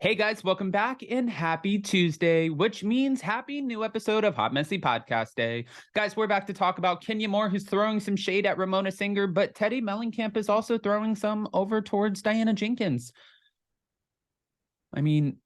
Hey guys, welcome back and happy Tuesday, which means happy new episode of Hot Messy Podcast Day. Guys, we're back to talk about Kenya Moore, who's throwing some shade at Ramona Singer, but Teddi Mellencamp is also throwing some over towards Diana Jenkins. I mean,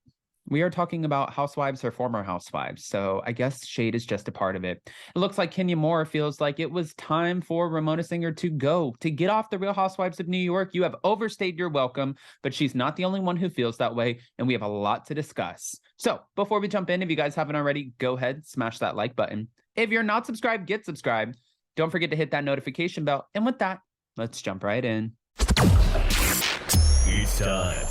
we are talking about housewives or former housewives, so I guess shade is just a part of it. It looks like Kenya Moore feels like it was time for Ramona Singer to go, to get off the Real Housewives of New York. You have overstayed your welcome, but she's not the only one who feels that way, and we have a lot to discuss. So before we jump in, if you guys haven't already, go ahead, smash that like button. If you're not subscribed, get subscribed. Don't forget to hit that notification bell. And with that, let's jump right in. It's time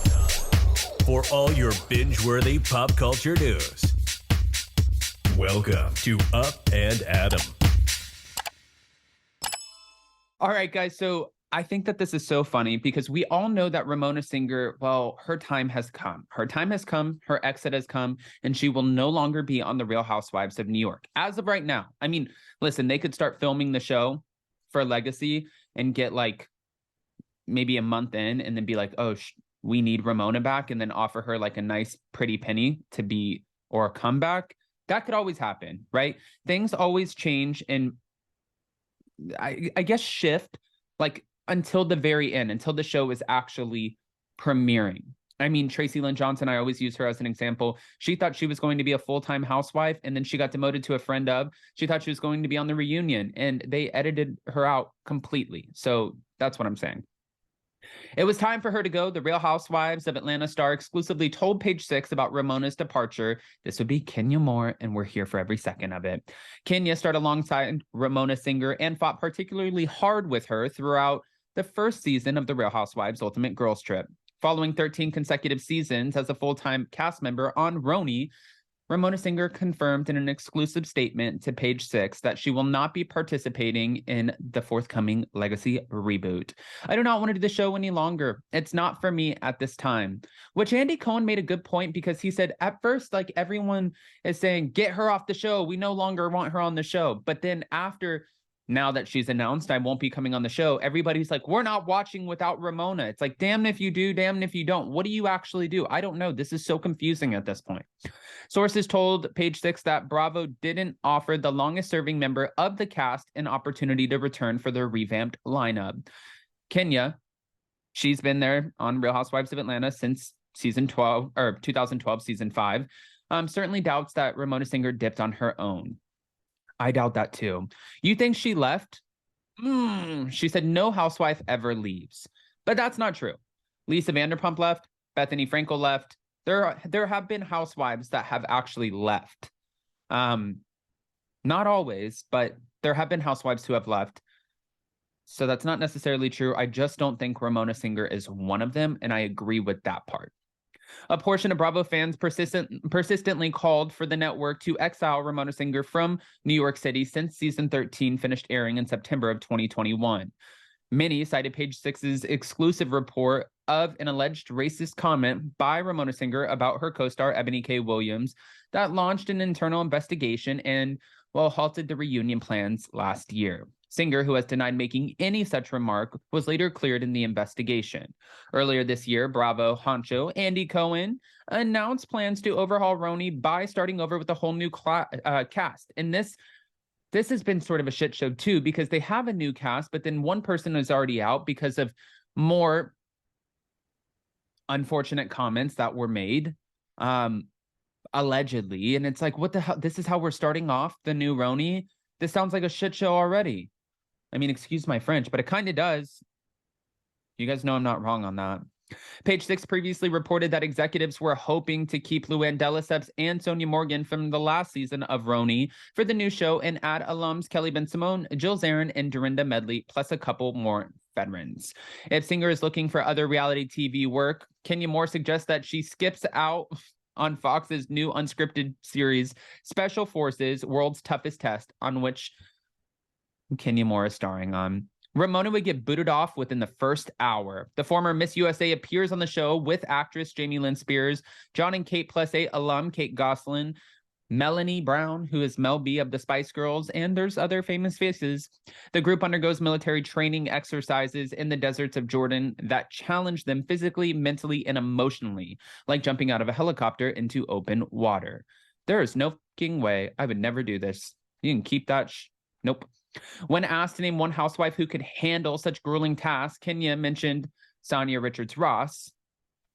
for all your binge-worthy pop culture news. Welcome to Up and Adam. All right, guys. So I think that this is so funny because we all know that Ramona Singer, well, her time has come. Her time has come, her exit has come, and she will no longer be on the Real Housewives of New York. As of right now, I mean, listen, they could start filming the show for Legacy and get like maybe a month in and then be like, oh, we need Ramona back, and then offer her like a nice pretty penny to be, or a comeback. That could always happen, right? Things always change and I guess shift like until the very end, until the show is actually premiering. I mean, Tracy Lynn Johnson, I always use her as an example. She thought she was going to be a full-time housewife, and then she got demoted to a friend of. She thought she was going to be on the reunion, and they edited her out completely. So that's what I'm saying. It was time for her to go. The Real Housewives of Atlanta star exclusively told Page Six about Ramona's departure. This would be Kenya Moore, and we're here for every second of it. Kenya starred alongside Ramona Singer and fought particularly hard with her throughout the first season of The Real Housewives Ultimate Girls Trip. Following 13 consecutive seasons as a full-time cast member on RHOBH, Ramona Singer confirmed in an exclusive statement to Page Six that she will not be participating in the forthcoming Legacy reboot. I do not want to do the show any longer. It's not for me at this time. Which Andy Cohen made a good point because he said at first, like everyone is saying, get her off the show. We no longer want her on the show. But then after, now that she's announced I won't be coming on the show, everybody's like, we're not watching without Ramona. It's like, damn if you do, damn if you don't. What do you actually do? I don't know. This is so confusing at this point. Sources told Page Six that Bravo didn't offer the longest-serving member of the cast an opportunity to return for their revamped lineup. Kenya, she's been there on Real Housewives of Atlanta since season 12 or 2012, season 5. Certainly doubts that Ramona Singer dipped on her own. I doubt that too. You think she left? She said no housewife ever leaves, but that's not true. Lisa Vanderpump left. Bethany Frankel left. There have been housewives that have actually left. Not always, but there have been housewives who have left. So that's not necessarily true. I just don't think Ramona Singer is one of them, and I agree with that part. A portion of Bravo fans persistently called for the network to exile Ramona Singer from New York City since season 13 finished airing in September of 2021. Many cited Page Six's exclusive report of an alleged racist comment by Ramona Singer about her co-star Ebony K. Williams that launched an internal investigation and, well, halted the reunion plans last year. Singer, who has denied making any such remark, was later cleared in the investigation. Earlier this year, Bravo honcho Andy Cohen announced plans to overhaul RHOBH by starting over with a whole new cast. And this has been sort of a shit show too, because they have a new cast, but then one person is already out because of more unfortunate comments that were made, allegedly. And it's like, what the hell? This is how we're starting off the new RHOBH? This sounds like a shit show already. I mean, excuse my French, but it kind of does. You guys know I'm not wrong on that. Page Six previously reported that executives were hoping to keep Luann de Lesseps and Sonia Morgan from the last season of RHOBH for the new show and add alums Kelly Ben-Simone, Jill Zarin, and Dorinda Medley, plus a couple more veterans. If Singer is looking for other reality TV work, Kenya Moore suggests that she skips out on Fox's new unscripted series, Special Forces: World's Toughest Test, on which Kenya Moore is starring on. Ramona would get booted off within the first hour. The former Miss USA appears on the show with actress Jamie Lynn Spears, John and Kate Plus 8 alum Kate Gosselin, Melanie Brown, who is Mel B of the Spice Girls, and there's other famous faces. The group undergoes military training exercises in the deserts of Jordan that challenge them physically, mentally, and emotionally, like jumping out of a helicopter into open water. There is no fucking way I would never do this. You can keep that. Nope. When asked to name one housewife who could handle such grueling tasks, Kenya mentioned Sonia Richards-Ross,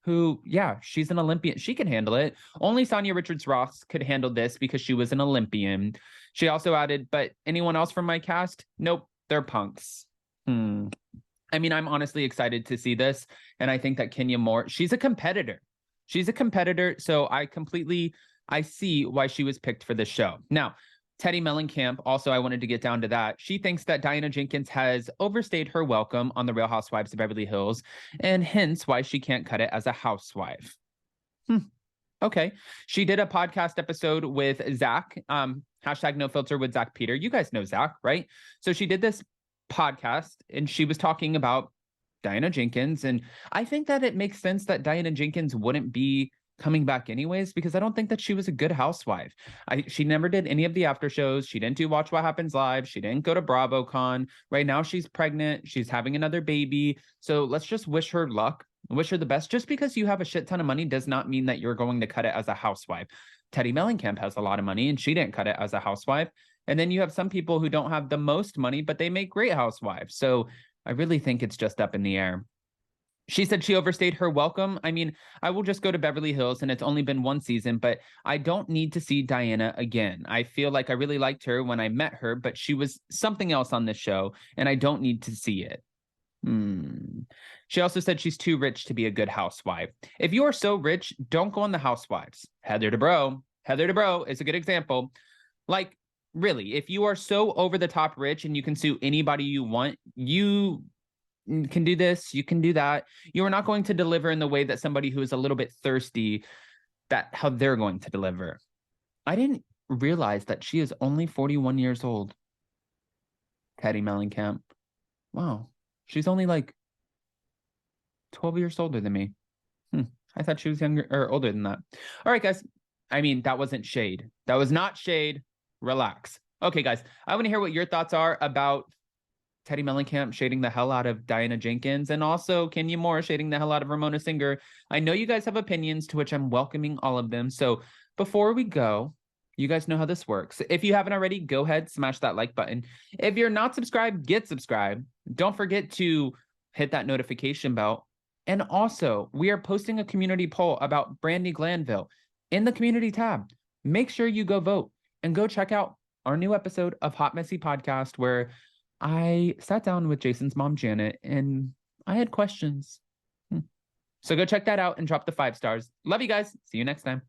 who, yeah, she's an Olympian. She can handle it. Only Sonia Richards-Ross could handle this because she was an Olympian. She also added, but anyone else from my cast? Nope, they're punks. I mean, I'm honestly excited to see this. And I think that Kenya Moore, she's a competitor. She's a competitor. So I see why she was picked for this show. Now, Teddi Mellencamp, also, I wanted to get down to that. She thinks that Diana Jenkins has overstayed her welcome on the Real Housewives of Beverly Hills, and hence why she can't cut it as a housewife. Okay. She did a podcast episode with Zach, hashtag no filter with Zach Peter. You guys know Zach, right? So she did this podcast, and she was talking about Diana Jenkins, and I think that it makes sense that Diana Jenkins wouldn't be coming back anyways, because I don't think that she was a good housewife. She never did any of the after shows. She didn't do Watch What Happens Live. She didn't go to BravoCon. Right now she's pregnant. She's having another baby. So let's just wish her luck, wish her the best. Just because you have a shit ton of money does not mean that you're going to cut it as a housewife. Teddi Mellencamp has a lot of money and she didn't cut it as a housewife. And then you have some people who don't have the most money, but they make great housewives. So I really think it's just up in the air. She said she overstayed her welcome. I mean, I will just go to Beverly Hills and it's only been one season, but I don't need to see Diana again. I feel like I really liked her when I met her, but she was something else on this show and I don't need to see it. She also said she's too rich to be a good housewife. If you are so rich, don't go on the Housewives. Heather Dubrow is a good example. Like, really, if you are so over the top rich and you can sue anybody you want, you can do this, you can do that. You are not going to deliver in the way that somebody who is a little bit thirsty, how they're going to deliver. I didn't realize that she is only 41 years old. Teddi Mellencamp. Wow. She's only like 12 years older than me. I thought she was younger or older than that. All right, guys. I mean, that wasn't shade. That was not shade. Relax. Okay, guys. I want to hear what your thoughts are about Teddi Mellencamp shading the hell out of Diana Jenkins, and also Kenya Moore shading the hell out of Ramona Singer. I know you guys have opinions, to which I'm welcoming all of them. So before we go, you guys know how this works. If you haven't already, go ahead, smash that like button. If you're not subscribed, get subscribed. Don't forget to hit that notification bell. And also, we are posting a community poll about Brandi Glanville in the community tab. Make sure you go vote and go check out our new episode of Hot Messy Podcast, where I sat down with Jason's mom, Janet, and I had questions. So go check that out and drop the 5 stars. Love you guys. See you next time.